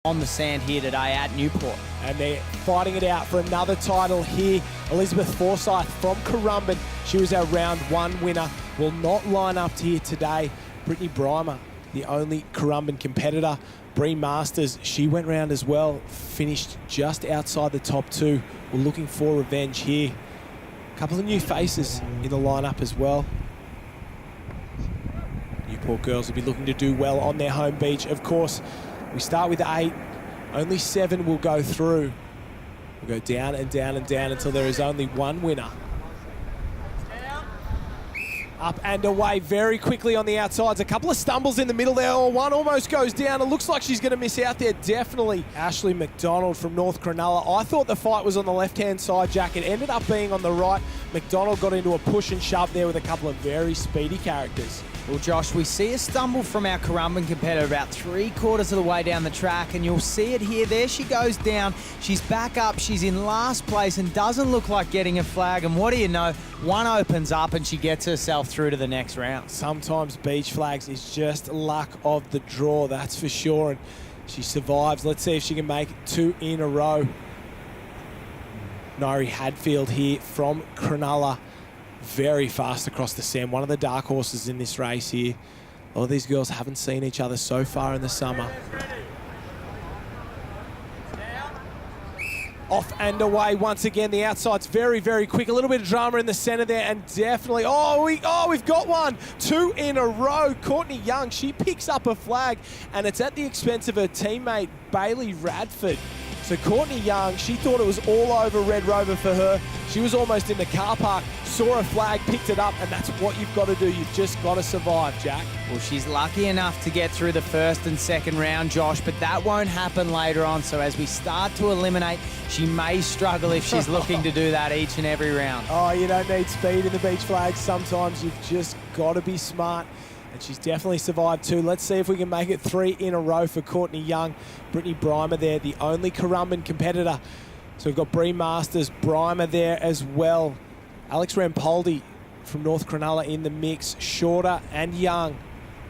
on the sand here today at Newport. And they're fighting it out for another title here. Elizabeth Forsyth from Currumbin. She was our round one winner. Will not line up here today. Brittany Brymer, the only Currumbin competitor. Bree Masters, she went round as well. Finished just outside the top two. We're looking for revenge here. A couple of new faces in the lineup as well. Newport girls will be looking to do well on their home beach. Of course, we start with 8. Only 7 will go through. We'll go down and down and down until there is only one winner. Up and away very quickly on the outsides. A couple of stumbles in the middle there. Oh, one almost goes down. It looks like she's going to miss out there, definitely. Ashley McDonald from North Cronulla. I thought the fight was on the left-hand side, Jack. It ended up being on the right. McDonald got into a push and shove there with a couple of very speedy characters. Well, Josh, we see a stumble from our Currumbin competitor about 3/4 of the way down the track, and you'll see it here. There she goes down. She's back up. She's in last place and doesn't look like getting a flag. And what do you know? One opens up and she gets herself through to the next round. Sometimes beach flags is just luck of the draw, that's for sure. And she survives. Let's see if she can make it 2 in a row. Nairi Hadfield here from Cronulla. Very fast across the sand. One of the dark horses in this race here. All these girls haven't seen each other so far in the summer. Off and away once again. The outside's very, very quick. A little bit of drama in the centre there, and definitely, we've got one. 2 in a row. Courtney Young, she picks up a flag, and it's at the expense of her teammate, Bailey Radford. So Courtney Young, she thought it was all over Red Rover for her. She was almost in the car park, saw a flag, picked it up, and that's what you've got to do. You've just got to survive, Jack. Well, she's lucky enough to get through the first and second round, Josh, but that won't happen later on. So as we start to eliminate, she may struggle if she's looking to do that each and every round. Oh, you don't need speed in the beach flags. Sometimes you've just got to be smart. And she's definitely survived 2. Let's see if we can make it 3 in a row for Courtney Young. Brittany Brymer there, the only Currumbin competitor. So we've got Bree Masters, Brymer there as well. Alex Rampoldi from North Cronulla in the mix. Shorter and Young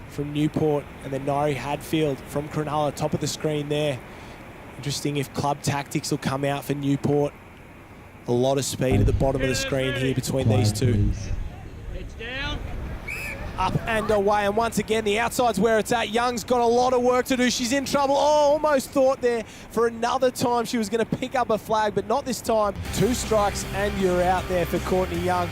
from Newport. And then Nairi Hadfield from Cronulla, top of the screen there. Interesting if club tactics will come out for Newport. A lot of speed at the bottom of the screen here between these two. Up and away, and once again, the outside's where it's at. Young's got a lot of work to do. She's in trouble. Oh, almost thought there for another time she was going to pick up a flag, but not this time. 2 strikes and you're out there for Courtney Young.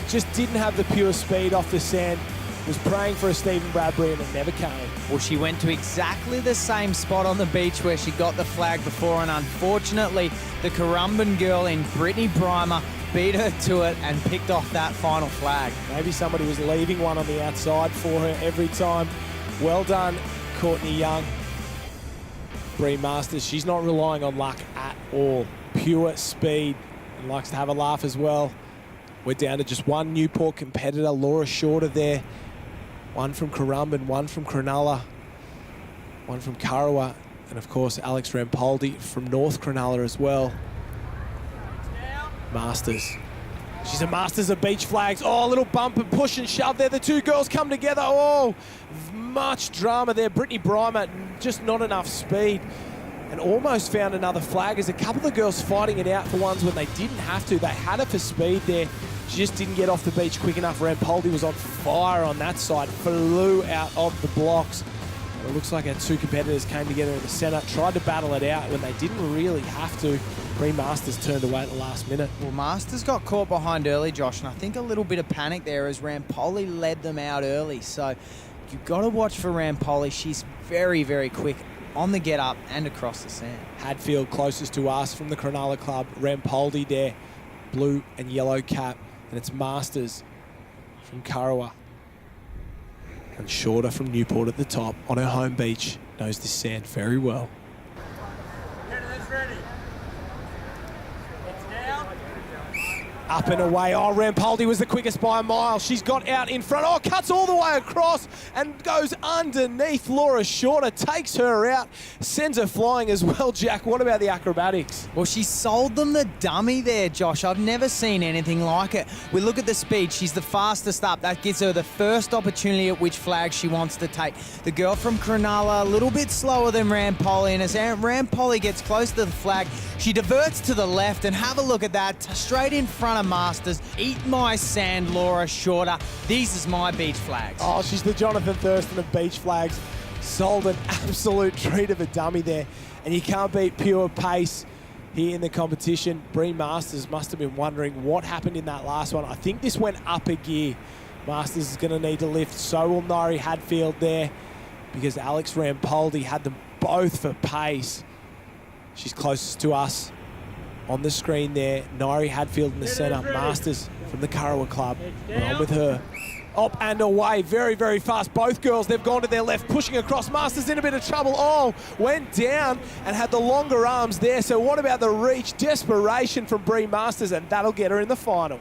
Just didn't have the pure speed off the sand. Was praying for a Stephen Bradbury and it never came. Well, she went to exactly the same spot on the beach where she got the flag before, and unfortunately, the Currumbin girl in Brittany Brymer beat her to it and picked off that final flag. Maybe somebody was leaving one on the outside for her every time. Well done, Courtney Young. Bree Masters, she's not relying on luck at all. Pure speed, and likes to have a laugh as well. We're down to just one Newport competitor, Laura Shorter there. One from Currumbin, one from Cronulla, one from Kurrawa, and of course Alex Rampoldi from North Cronulla as well. Masters. She's a masters of beach flags. Oh, a little bump and push and shove there. The 2 girls come together. Oh, much drama there. Brittany Brymer, just not enough speed. And almost found another flag. There's a couple of girls fighting it out for ones when they didn't have to. They had her for speed there. She just didn't get off the beach quick enough. Rampoldi was on fire on that side. Flew out of the blocks. It looks like our 2 competitors came together in the centre, tried to battle it out when they didn't really have to. Bree Masters turned away at the last minute. Well, Masters got caught behind early, Josh, and I think a little bit of panic there as Rampolli led them out early. So you've got to watch for Rampolli. She's very, very quick on the get up and across the sand. Hadfield closest to us from the Cronulla club. Rampoldi there, blue and yellow cap. And it's Masters from Kurrawa. And Shorter from Newport at the top on her home beach. Knows this sand very well. Up and away. Oh, Rampoldi was the quickest by a mile. She's got out in front. Oh, cuts all the way across and goes underneath. Laura Shorter takes her out, sends her flying as well. Jack, what about the acrobatics? Well, she sold them the dummy there, Josh. I've never seen anything like it. We look at the speed. She's the fastest up. That gives her the first opportunity at which flag she wants to take. The girl from Cronulla, a little bit slower than Rampolli, and as Rampolli gets close to the flag, she diverts to the left, and have a look at that. Straight in front of Masters. Eat my sand, Laura Shorter. These is my beach flags. Oh, she's the Jonathan Thurston of beach flags. Sold an absolute treat of a dummy there. And you can't beat pure pace here in the competition. Bree Masters must have been wondering what happened in that last one. I think this went up a gear. Masters is going to need to lift. So will Nari Hadfield there, because Alex Rampoldi had them both for pace. She's closest to us on the screen there. Nari Hadfield in the centre. Masters from the Currawa Club. We're on with her. Up and away, very, very fast. Both girls, they've gone to their left, pushing across. Masters in a bit of trouble. Oh, went down and had the longer arms there. So what about the reach? Desperation from Bree Masters, and that'll get her in the final.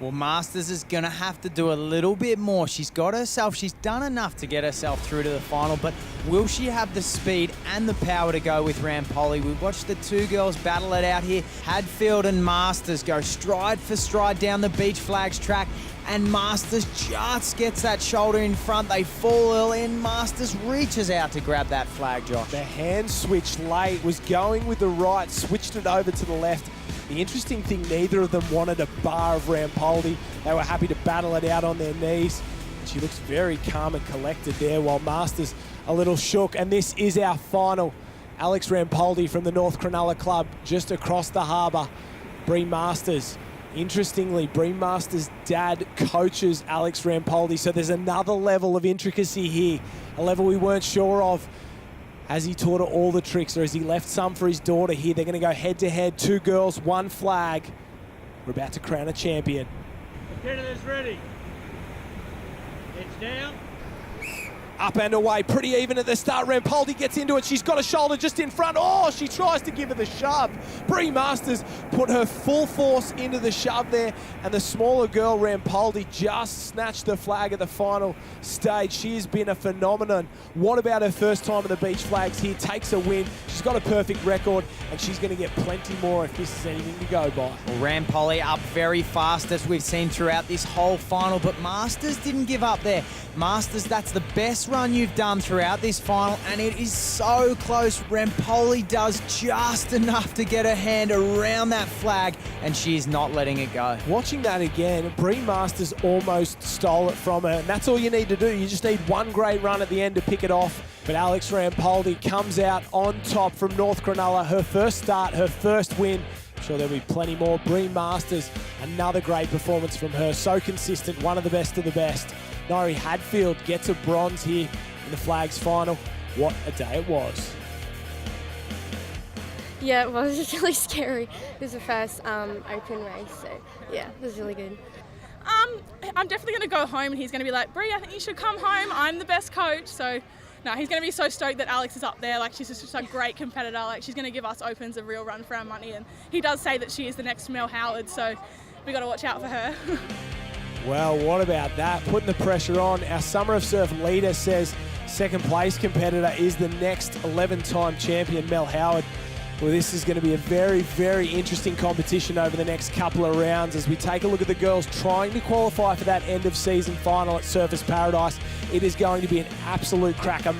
Well, Masters is going to have to do a little bit more. She's done enough to get herself through to the final, but will she have the speed and the power to go with Rampolli? We've watched the two girls battle it out here. Hadfield and Masters go stride for stride down the beach flags track, and Masters just gets that shoulder in front. They fall early, and Masters reaches out to grab that flag, Josh. The hand switch late, was going with the right, switched it over to the left. The interesting thing, neither of them wanted a bar of Rampoldi. They were happy to battle it out on their knees. And she looks very calm and collected there, while Masters a little shook. And this is our final. Alex Rampoldi from the North Cronulla Club, just across the harbour. Bree Masters. Interestingly, Bree Masters' dad coaches Alex Rampoldi, so there's another level of intricacy here, a level we weren't sure of. Has he taught her all the tricks, or has he left some for his daughter here? They're going to go head-to-head, two girls, one flag. We're about to crown a champion. Competitors ready. It's down. Up and away, pretty even at the start. Rampoldi gets into it. She's got a shoulder just in front. Oh, she tries to give her the shove. Bree Masters put her full force into the shove there, and the smaller girl, Rampoldi, just snatched the flag at the final stage. She has been a phenomenon. What about her first time in the beach flags here? Takes a win. She's got a perfect record, and she's going to get plenty more if this is anything to go by. Well, Rampolli up very fast, as we've seen throughout this whole final, but Masters didn't give up there. Masters, that's the best run you've done throughout this final, and it is so close. Rampolli does just enough to get her hand around that flag, and she is not letting it go. Watching that again, Bree Masters almost stole it from her, and that's all you need to do. You just need one great run at the end to pick it off. But Alex Rampoldi comes out on top from North Cronulla. Her first start, her first win. I'm sure there'll be plenty more. Bree Masters, another great performance from her. So consistent, one of the best of the best. Nari Hadfield gets a bronze here in the flags final. What a day it was. Yeah, it was really scary. It was the first open race, so yeah, it was really good. I'm definitely going to go home, and he's going to be like, Bree, I think you should come home. I'm the best coach. So, no, he's going to be so stoked that Alex is up there. Like, she's just a great competitor. Like, she's going to give us opens a real run for our money. And he does say that she is the next Mel Howard, so we got to watch out for her. Well, what about that? Putting the pressure on. Our Summer of Surf leader says second place competitor is the next 11-time champion, Mel Howard. Well, this is going to be a very, very interesting competition over the next couple of rounds as we take a look at the girls trying to qualify for that end of season final at Surfers Paradise. It is going to be an absolute cracker.